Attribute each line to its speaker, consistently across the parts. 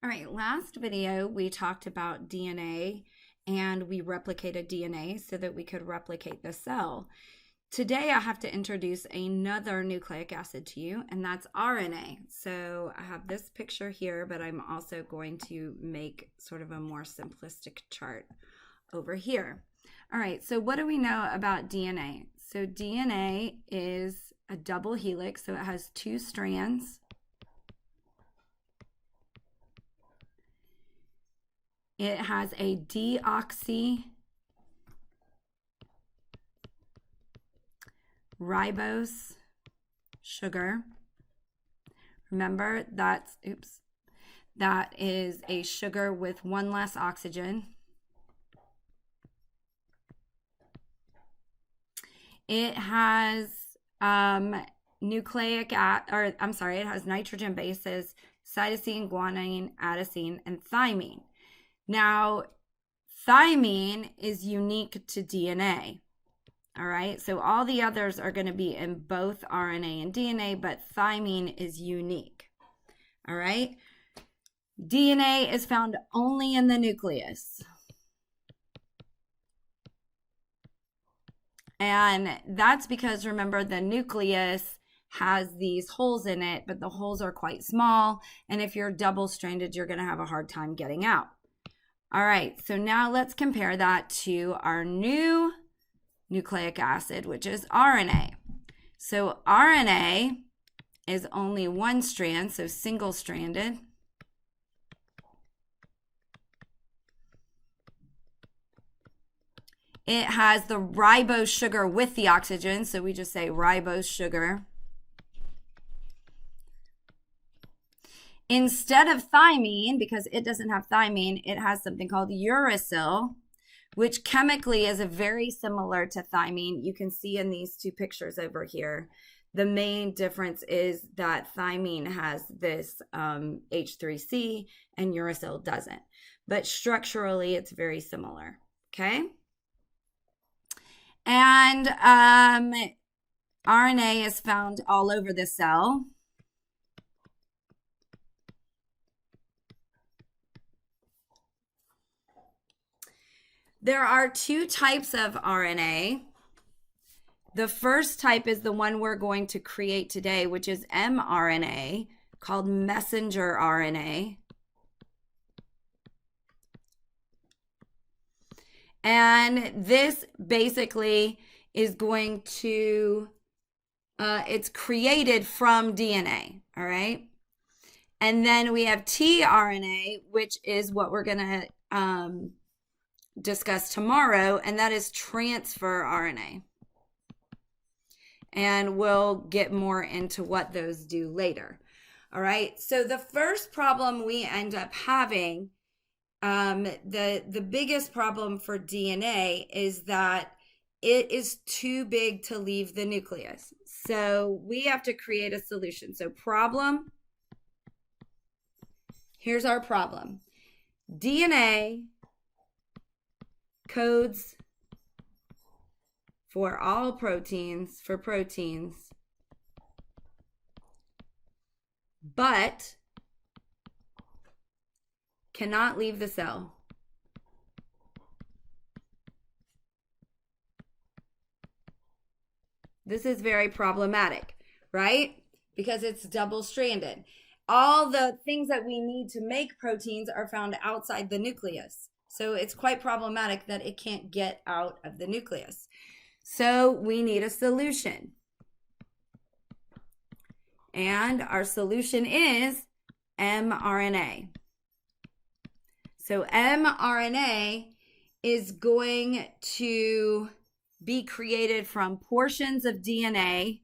Speaker 1: All right, last video we talked about DNA and we replicated DNA so that we could replicate the cell. Today I have to introduce another nucleic acid to you, and that's RNA. So I have this picture here, but I'm also going to make sort of a more simplistic chart over here. All right, so what do we know about DNA? So DNA is a double helix, so it has two strands. It has a deoxyribose sugar. Remember, that is a sugar with one less oxygen. It has it has nitrogen bases, cytosine, guanine, adenosine, and thymine. Now, thymine is unique to DNA, all right? So all the others are going to be in both RNA and DNA, but thymine is unique, all right? DNA is found only in the nucleus. And that's because, remember, the nucleus has these holes in it, but the holes are quite small. And if you're double-stranded, you're going to have a hard time getting out. All right, so now let's compare that to our new nucleic acid, which is RNA. So RNA is only one strand, so single-stranded. It has the ribose sugar with the oxygen, so we just say ribose sugar. Instead of thymine, because it doesn't have thymine, it has something called uracil, which chemically is very similar to thymine. You can see in these two pictures over here. The main difference is that thymine has this H3C and uracil doesn't. But structurally, it's very similar, okay? And RNA is found all over the cell. There are two types of RNA. The first type is the one we're going to create today, which is mRNA, called messenger RNA. And this basically is going to, it's created from DNA, all right? And then we have tRNA, which is what we're going to discuss tomorrow, and that is transfer RNA. And we'll get more into what those do later. All right, so the first problem we end up having, the biggest problem for DNA is that it is too big to leave the nucleus. So we have to create a solution. So problem, here's our problem. DNA codes for all proteins, but cannot leave the cell. This is very problematic, right? Because it's double-stranded. All the things that we need to make proteins are found outside the nucleus. So it's quite problematic that it can't get out of the nucleus. So we need a solution. And our solution is mRNA. So mRNA is going to be created from portions of DNA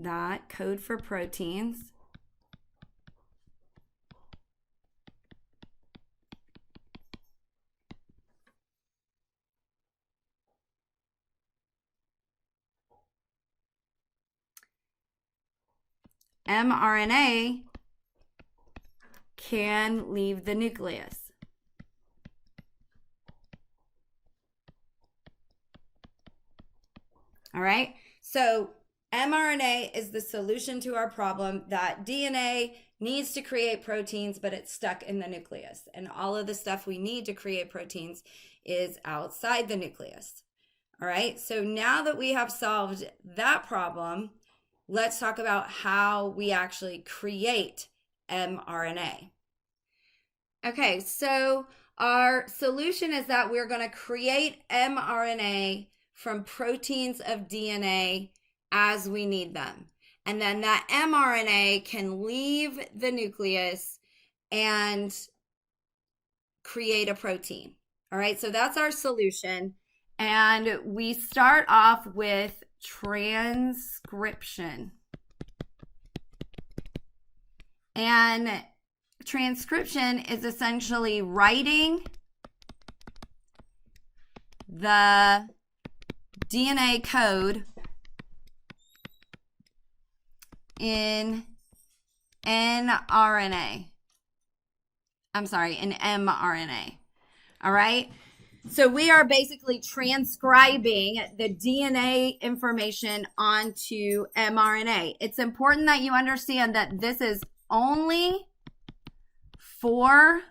Speaker 1: that code for proteins. mRNA can leave the nucleus. All right. So mRNA is the solution to our problem that DNA needs to create proteins, but it's stuck in the nucleus. And all of the stuff we need to create proteins is outside the nucleus. All right. So now that we have solved that problem, let's talk about how we actually create mRNA. Okay. So our solution is that we're going to create mRNA from proteins of DNA as we need them. And then that mRNA can leave the nucleus and create a protein. All right, so that's our solution. And we start off with transcription. And transcription is essentially writing the DNA code in mRNA. All right. So we are basically transcribing the DNA information onto mRNA. It's important that you understand that this is only for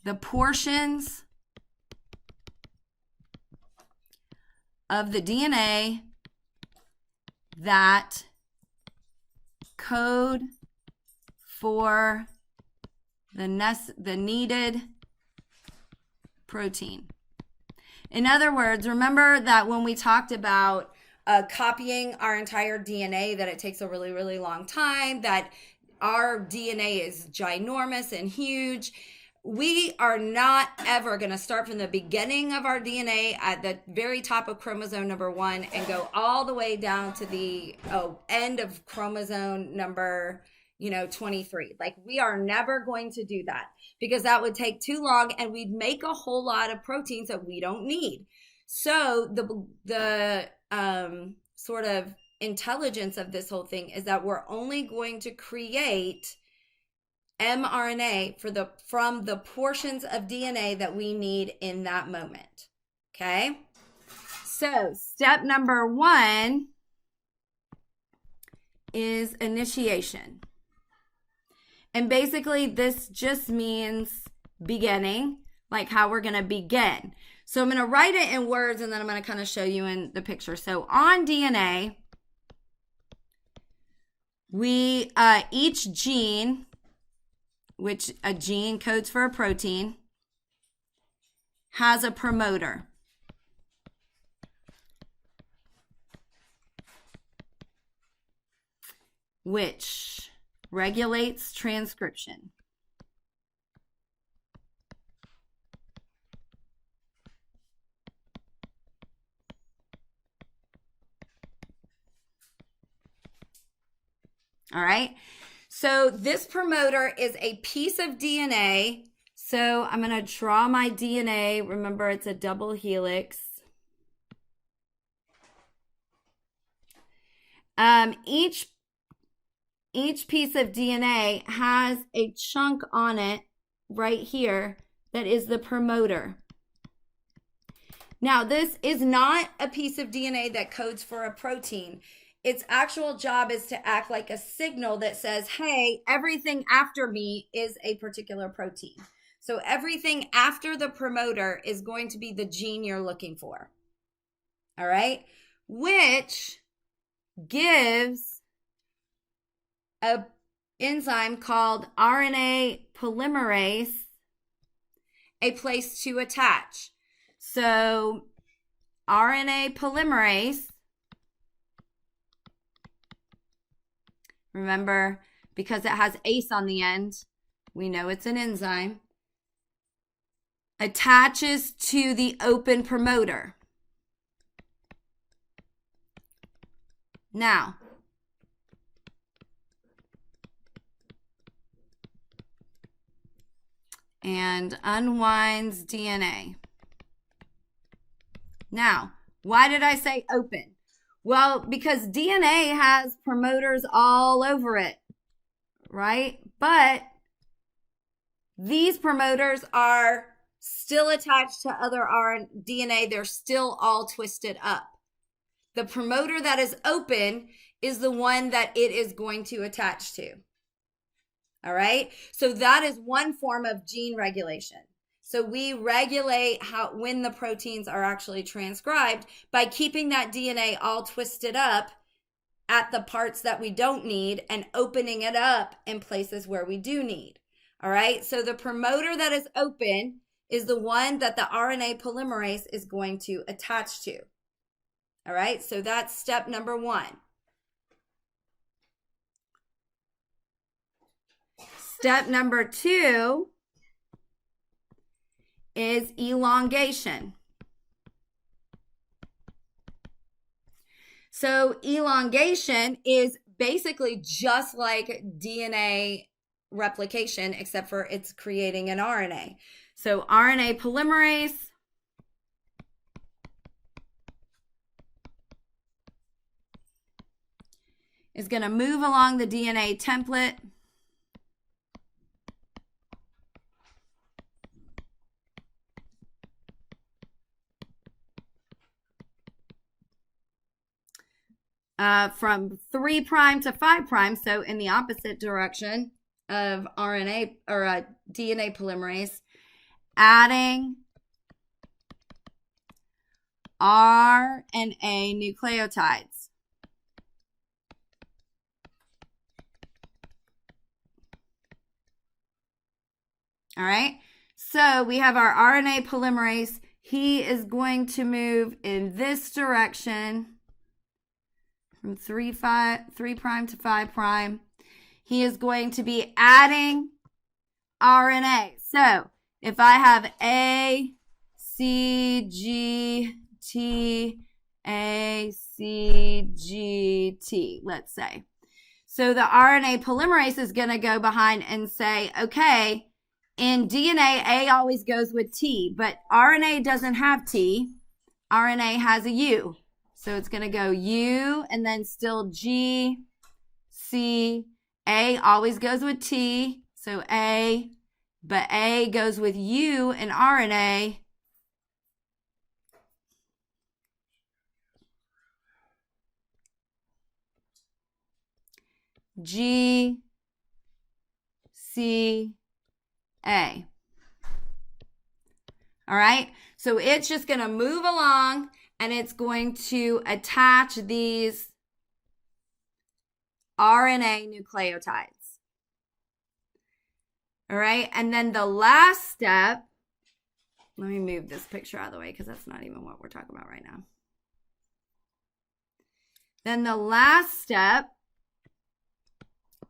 Speaker 1: the portions of the DNA that code for the needed protein. In other words, remember that when we talked about copying our entire DNA, that it takes a really, really long time, that our DNA is ginormous and huge. We are not ever going to start from the beginning of our DNA at the very top of chromosome number 1 and go all the way down to the end of chromosome number 23. Like, we are never going to do that because that would take too long and we'd make a whole lot of proteins that we don't need. So the sort of intelligence of this whole thing is that we're only going to create mRNA from the portions of DNA that we need in that moment. Okay? So step number 1 is initiation. And basically this just means beginning, like how we're going to begin. So I'm going to write it in words and then I'm going to kind of show you in the picture. So on DNA, we each gene, which a gene codes for a protein, has a promoter. Which regulates transcription. All right. So this promoter is a piece of DNA. So I'm going to draw my DNA. Remember, it's a double helix. Each piece of DNA has a chunk on it right here that is the promoter. Now, this is not a piece of DNA that codes for a protein. Its actual job is to act like a signal that says, hey, everything after me is a particular protein. So everything after the promoter is going to be the gene you're looking for. All right? Which gives an enzyme called RNA polymerase a place to attach. So RNA polymerase, remember, because it has ACE on the end, we know it's an enzyme, attaches to the open promoter. Now, and unwinds DNA. Now, why did I say open? Well, because DNA has promoters all over it, right? But these promoters are still attached to other DNA. They're still all twisted up. The promoter that is open is the one that it is going to attach to. All right. So that is one form of gene regulation. So we regulate when the proteins are actually transcribed by keeping that DNA all twisted up at the parts that we don't need and opening it up in places where we do need. All right. So the promoter that is open is the one that the RNA polymerase is going to attach to. All right. So that's step number 1. Step number 2 is elongation. So elongation is basically just like DNA replication, except for it's creating an RNA. So RNA polymerase is going to move along the DNA template. From 3' to 5', so in the opposite direction of RNA or DNA polymerase, adding RNA nucleotides. All right, so we have our RNA polymerase. He is going to move in this direction from 3' to 5'. He is going to be adding RNA. So if I have A, C, G, T, A, C, G, T, let's say. So the RNA polymerase is going to go behind and say, okay, in DNA, A always goes with T, but RNA doesn't have T. RNA has a U. So it's going to go U and then still G, C, A always goes with T. So A, but A goes with U in RNA. G, C, A. All right. So it's just going to move along and it's going to attach these RNA nucleotides. All right. And then the last step, let me move this picture out of the way because that's not even what we're talking about right now. Then the last step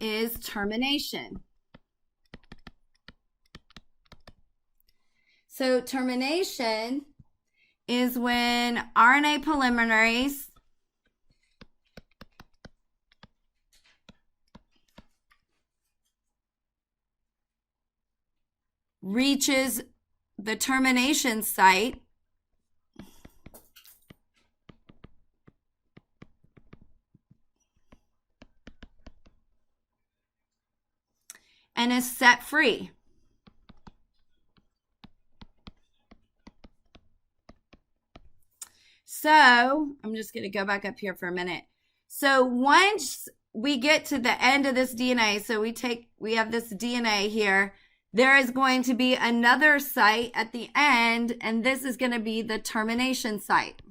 Speaker 1: is termination. So termination is when RNA polymerase reaches the termination site and is set free. So I'm just going to go back up here for a minute. So once we get to the end of this DNA, so we have this DNA here, there is going to be another site at the end, and this is going to be the termination site.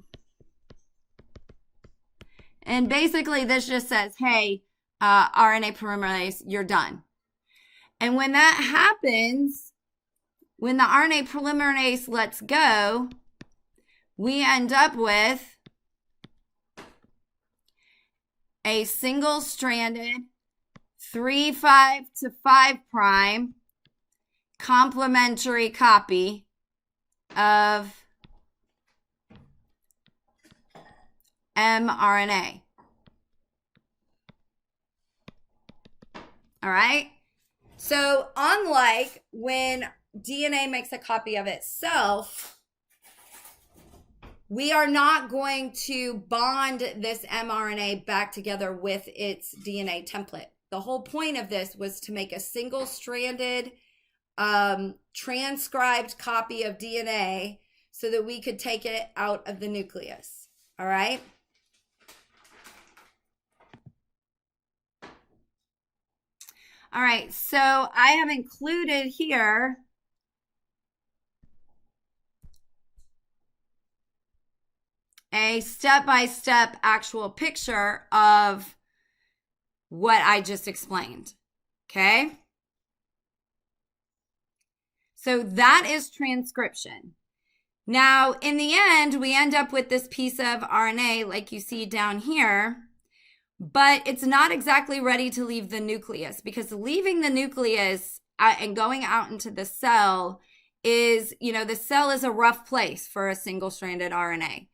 Speaker 1: And basically this just says, hey, RNA polymerase, you're done. And when that happens, when the RNA polymerase lets go, we end up with a single-stranded 3' to 5' complementary copy of mRNA. All right? So unlike when DNA makes a copy of itself, we are not going to bond this mRNA back together with its DNA template. The whole point of this was to make a single-stranded transcribed copy of DNA so that we could take it out of the nucleus. All right. All right, so I have included here a step-by-step actual picture of what I just explained, okay? So that is transcription. Now, in the end, we end up with this piece of RNA like you see down here, but it's not exactly ready to leave the nucleus, because leaving the nucleus and going out into the cell is, the cell is a rough place for a single-stranded RNA.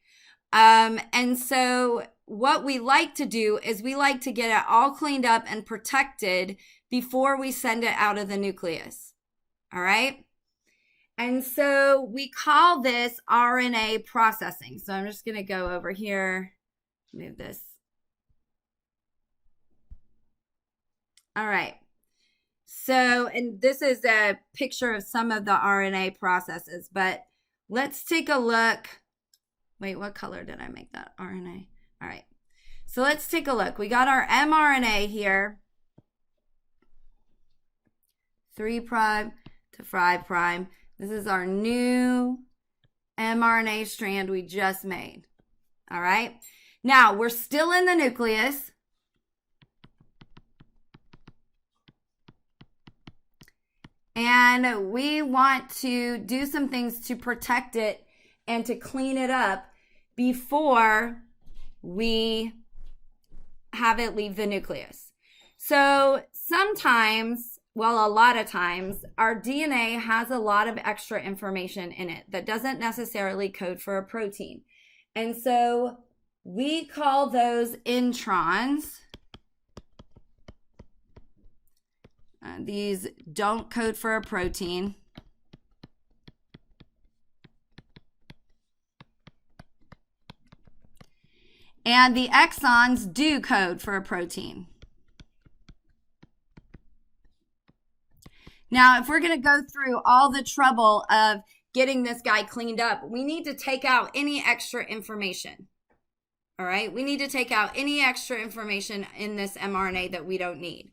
Speaker 1: And so what we like to do is we like to get it all cleaned up and protected before we send it out of the nucleus. All right? And so we call this RNA processing. So I'm just going to go over here, move this. All right. So, and this is a picture of some of the RNA processes, but let's take a look. Wait, what color did I make that RNA? All right. So let's take a look. We got our mRNA here. 3' to 5'. This is our new mRNA strand we just made. All right. Now, we're still in the nucleus. And we want to do some things to protect it and to clean it up before we have it leave the nucleus. So sometimes, well, a lot of times, our DNA has a lot of extra information in it that doesn't necessarily code for a protein. And so we call those introns. These don't code for a protein. And the exons do code for a protein. Now, if we're going to go through all the trouble of getting this guy cleaned up, we need to take out any extra information. All right? We need to take out any extra information in this mRNA that we don't need.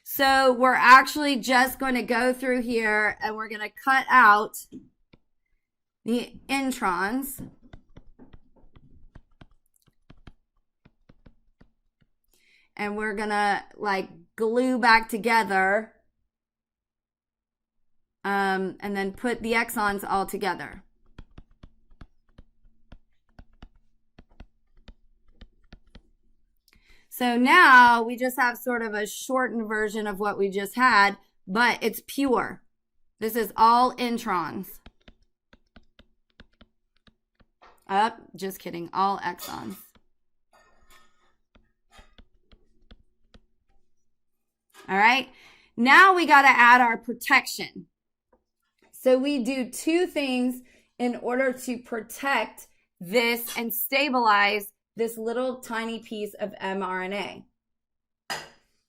Speaker 1: So we're actually just going to go through here and we're going to cut out the introns. And we're going to glue back together and then put the exons all together. So now we just have sort of a shortened version of what we just had, but it's pure. This is all introns. Just kidding, all exons. All right, now we got to add our protection. So we do two things in order to protect this and stabilize this little tiny piece of mRNA.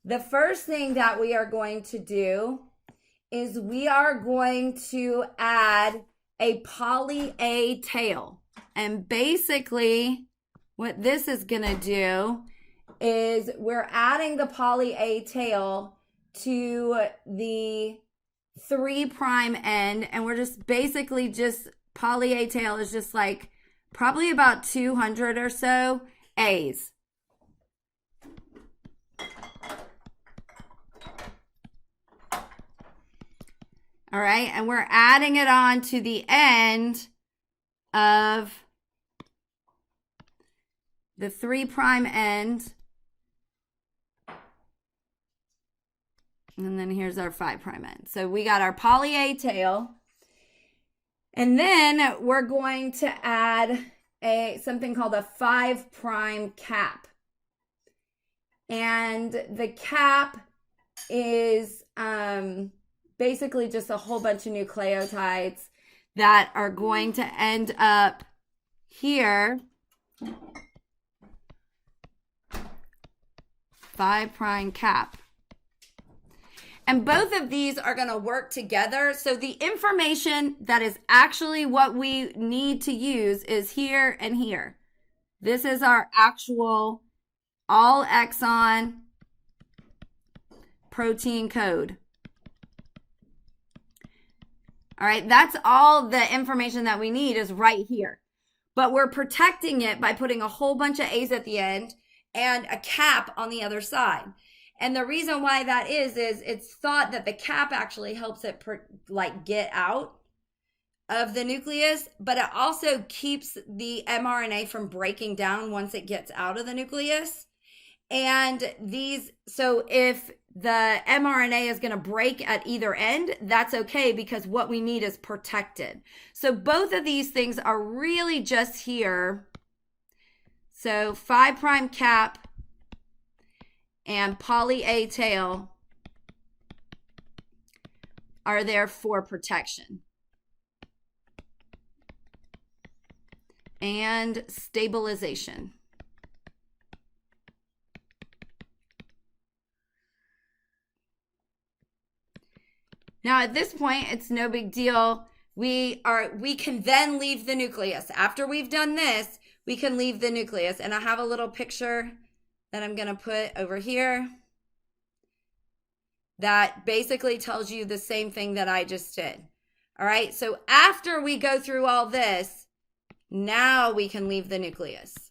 Speaker 1: The first thing that we are going to do is we are going to add a poly A tail. And basically what this is going to do is we're adding the poly A tail to the 3' end, and we're just basically poly A tail is just probably about 200 or so A's. All right, and we're adding it on to the end of the 3' end. And then here's our 5' end. So we got our poly A tail. And then we're going to add something called a 5' cap. And the cap is basically just a whole bunch of nucleotides that are going to end up here. 5' cap. And both of these are going to work together. So the information that is actually what we need to use is here and here. This is our actual all exon protein code. All right, that's all the information that we need is right here. But we're protecting it by putting a whole bunch of A's at the end and a cap on the other side. And the reason why that is it's thought that the cap actually helps it get out of the nucleus, but it also keeps the mRNA from breaking down once it gets out of the nucleus. And so if the mRNA is going to break at either end, that's okay because what we need is protected. So both of these things are really just here. So 5' cap and poly A tail are there for protection and stabilization. Now at this point, it's no big deal. We can then leave the nucleus. After we've done this, we can leave the nucleus. And I have a little picture that I'm going to put over here that basically tells you the same thing that I just did. All right, so after we go through all this, now we can leave the nucleus.